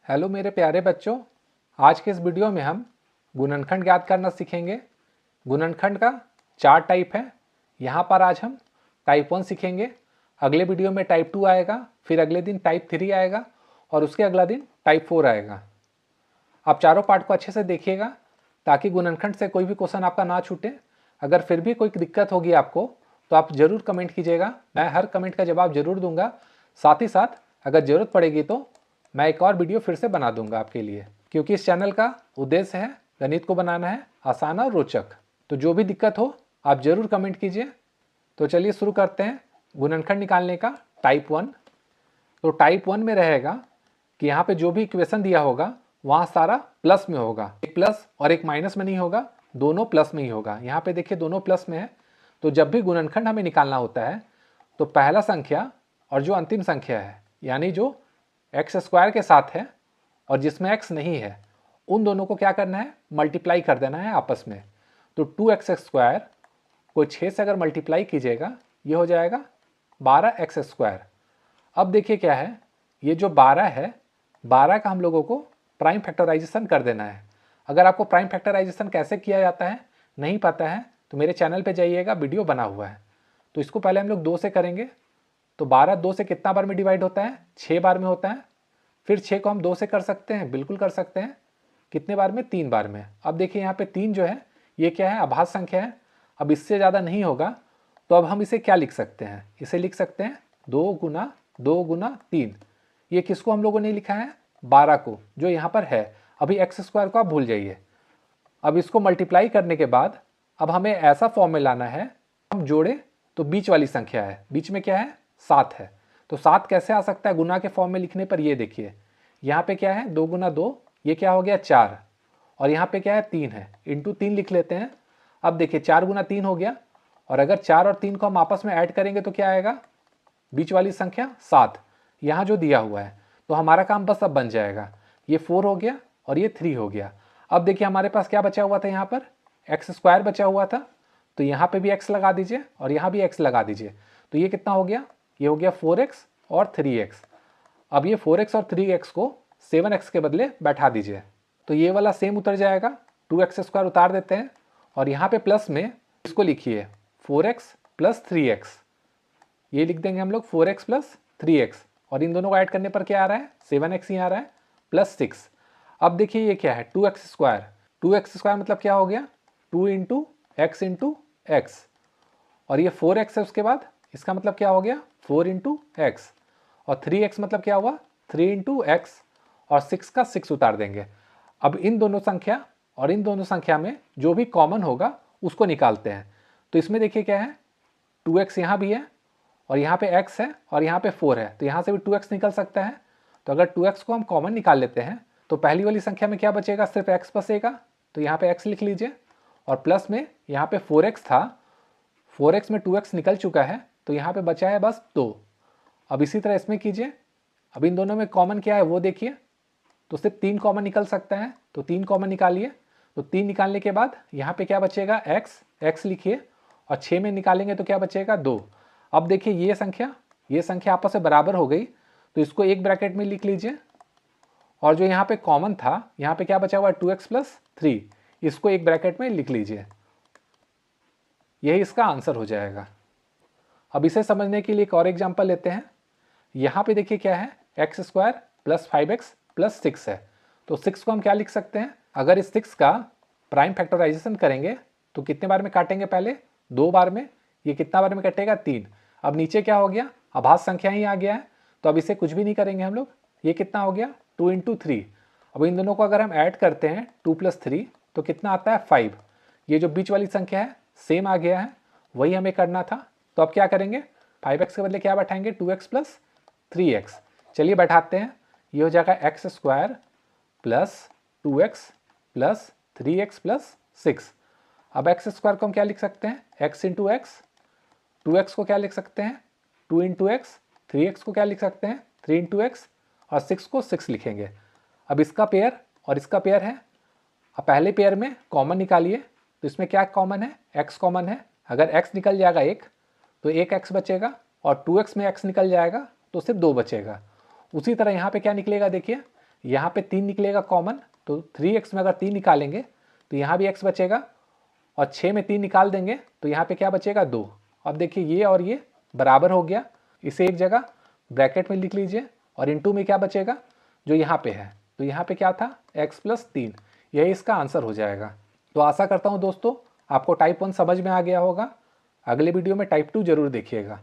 Hello मेरे प्यारे बच्चों, आज के इस वीडियो में हम गुणनखंड ज्ञात करना सीखेंगे। गुणनखंड का 4 टाइप है। यहाँ पर आज हम टाइप 1 सीखेंगे, अगले वीडियो में टाइप 2 आएगा, फिर अगले दिन टाइप 3 आएगा और उसके अगला दिन टाइप 4 आएगा। आप चारों पार्ट को अच्छे से देखिएगा ताकि गुणनखंड से कोई भी क्वेश्चन आपका ना छूटे। अगर फिर भी कोई दिक्कत होगी आपको तो आप ज़रूर कमेंट कीजिएगा, मैं हर कमेंट का जवाब ज़रूर दूंगा। साथ ही साथ अगर ज़रूरत पड़ेगी तो मैं एक और वीडियो फिर से बना दूंगा आपके लिए, क्योंकि इस चैनल का उद्देश्य है गणित को बनाना है आसान और रोचक। तो जो भी दिक्कत हो आप ज़रूर कमेंट कीजिए। तो चलिए शुरू करते हैं गुणनखंड निकालने का टाइप 1। तो टाइप 1 में रहेगा कि यहाँ पे जो भी इक्वेशन दिया होगा वहाँ सारा प्लस में होगा, एक प्लस और एक माइनस में नहीं होगा, दोनों प्लस में ही होगा। यहाँ पे देखिए दोनों प्लस में है। तो जब भी गुणनखंड हमें निकालना होता है तो पहला संख्या और जो अंतिम संख्या है, यानी जो एक्स स्क्वायर के साथ है और जिसमें एक्स नहीं है, उन दोनों को क्या करना है, मल्टीप्लाई कर देना है आपस में। तो 2x स्क्वायर को 6 से अगर मल्टीप्लाई कीजिएगा ये हो जाएगा 12x स्क्वायर। अब देखिए क्या है, ये जो 12 है, 12 का हम लोगों को प्राइम फैक्टराइजेशन कर देना है। अगर आपको प्राइम फैक्टराइजेशन कैसे किया जाता है नहीं पता है तो मेरे चैनल पे जाइएगा, वीडियो बना हुआ है। तो इसको पहले हम लोग 2 से करेंगे। तो 12 2 से कितना बार में डिवाइड होता है, 6 बार में होता है। फिर 6 को हम 2 से कर सकते हैं, बिल्कुल कर सकते हैं। कितने बार में, 3 बार में। अब देखिए यहाँ पे 3 जो है ये क्या है, अभाज्य संख्या है। अब इससे ज़्यादा नहीं होगा तो अब हम इसे क्या लिख सकते हैं, इसे लिख सकते हैं 2 गुना 2 गुना 3। ये किसको हम लोगों ने लिखा है, 12 को, जो यहाँ पर है। अभी एक्स स्क्वायर को आप भूल जाइए। अब इसको मल्टीप्लाई करने के बाद अब हमें ऐसा फॉर्म में लाना है, हम जोड़े तो बीच वाली संख्या है, बीच में क्या है, 7 है। तो 7 कैसे आ सकता है गुना के फॉर्म में लिखने पर, ये देखिए यहाँ पे क्या है 2 गुना 2, ये क्या हो गया 4, और यहाँ पे क्या है 3 है, इंटू 3 लिख लेते हैं। अब देखिए 4 गुना 3 हो गया, और अगर 4 और 3 को हम आपस में ऐड करेंगे तो क्या आएगा, बीच वाली संख्या 7, यहाँ जो दिया हुआ है। तो हमारा काम बस अब बन जाएगा, ये 4 हो गया और ये 3 हो गया। अब देखिए हमारे पास क्या बचा हुआ था, यहाँ पर एक्स स्क्वायर बचा हुआ था। तो यहाँ पे भी एक्स लगा दीजिए और यहाँ भी एक्स लगा दीजिए। तो ये कितना हो गया, ये हो गया 4x और 3x। अब ये 4x और 3x को 7x के बदले बैठा दीजिए तो ये वाला सेम उतर जाएगा। 2x स्क्वायर उतार देते हैं और यहाँ पे प्लस में इसको लिखिए 4x प्लस 3x। ये लिख देंगे हम लोग 4x प्लस 3x, और इन दोनों को ऐड करने पर क्या आ रहा है, 7x ही आ रहा है, प्लस 6। अब देखिए ये क्या है, 2x स्क्वायर। 2x स्क्वायर मतलब क्या हो गया, 2 इंटू एक्स इंटू एक्स, और ये 4x है उसके बाद, इसका मतलब क्या हो गया 4 इंटू एक्स, और 3x मतलब क्या हुआ 3 इंटू एक्स, और 6 का 6 उतार देंगे। अब इन दोनों संख्या और इन दोनों संख्या में जो भी कॉमन होगा उसको निकालते हैं। तो इसमें देखिए क्या है, 2x यहाँ भी है और यहाँ पे x है और यहाँ पे 4 है, तो यहाँ से भी 2x निकल सकता है। तो अगर 2x को हम कॉमन निकाल लेते हैं तो पहली वाली संख्या में क्या बचेगा, सिर्फ x बचेगा। तो यहाँ पे x लिख लीजिए, और प्लस में यहाँ पे 4x था, 4x में 2x निकल चुका है तो यहाँ पे बचा है बस 2। अब इसी तरह इसमें कीजिए। अब इन दोनों में कॉमन क्या है वो देखिए, तो सिर्फ 3 कॉमन निकल सकता है, तो 3 कॉमन निकालिए। तो 3 निकालने के बाद यहाँ पे क्या बचेगा, x लिखिए, और 6 में निकालेंगे तो क्या बचेगा 2। अब देखिए ये संख्या आपस में बराबर हो गई, तो इसको एक ब्रैकेट में लिख लीजिए, और जो यहाँ पे कॉमन था यहाँ पे क्या बचा हुआ है 2x प्लस 3, इसको एक ब्रैकेट में लिख लीजिए। यही इसका आंसर हो जाएगा। अब इसे समझने के लिए एक और एग्जांपल लेते हैं। यहाँ पे देखिए क्या है, x square plus 5x plus 6 है। तो 6 को हम क्या लिख सकते हैं, अगर इस 6 का प्राइम फैक्टराइजेशन करेंगे तो कितने बार में काटेंगे, पहले 2 बार में, ये कितना बार में कटेगा 3। अब नीचे क्या हो गया, अभाज्य संख्या ही आ गया है, तो अब इसे कुछ भी नहीं करेंगे हम लोग। ये कितना हो गया 2 इंटू 3। अब इन दोनों को अगर हम ऐड करते हैं 2 प्लस 3 तो कितना आता है 5। ये जो बीच वाली संख्या है सेम आ गया है, वही हमें करना था। तो अब क्या करेंगे, 5x के बदले क्या बैठाएंगे 2x प्लस 3x। चलिए बैठाते हैं, ये हो जाएगा x square plus 2x plus 3x plus 6। अब एक्स स्क्वायर को हम क्या लिख सकते हैं, x इंटू एक्स, 2x को क्या लिख सकते हैं 2 इंटू एक्स, 3x को क्या लिख सकते हैं 3 इंटू एक्स, और 6 को 6 लिखेंगे। अब इसका पेयर और इसका पेयर है। अब पहले पेयर में कॉमन निकालिए, तो इसमें क्या कॉमन है, x कॉमन है। अगर x निकल जाएगा एक तो एक x बचेगा, और 2x में x निकल जाएगा तो सिर्फ 2 बचेगा। उसी तरह यहाँ पे क्या निकलेगा, देखिए यहाँ पे 3 निकलेगा कॉमन, तो 3x में अगर 3 निकालेंगे तो यहाँ भी x बचेगा, और 6 में 3 निकाल देंगे तो यहाँ पे क्या बचेगा 2। अब देखिए ये और ये बराबर हो गया, इसे एक जगह ब्रैकेट में लिख लीजिए, और इनटू में क्या बचेगा जो यहाँ पे है, तो यहाँ पे क्या था x + 3, यही इसका आंसर हो जाएगा। तो आशा करता हूँ दोस्तों आपको टाइप 1 समझ में आ गया होगा। अगले वीडियो में टाइप 2 जरूर देखिएगा।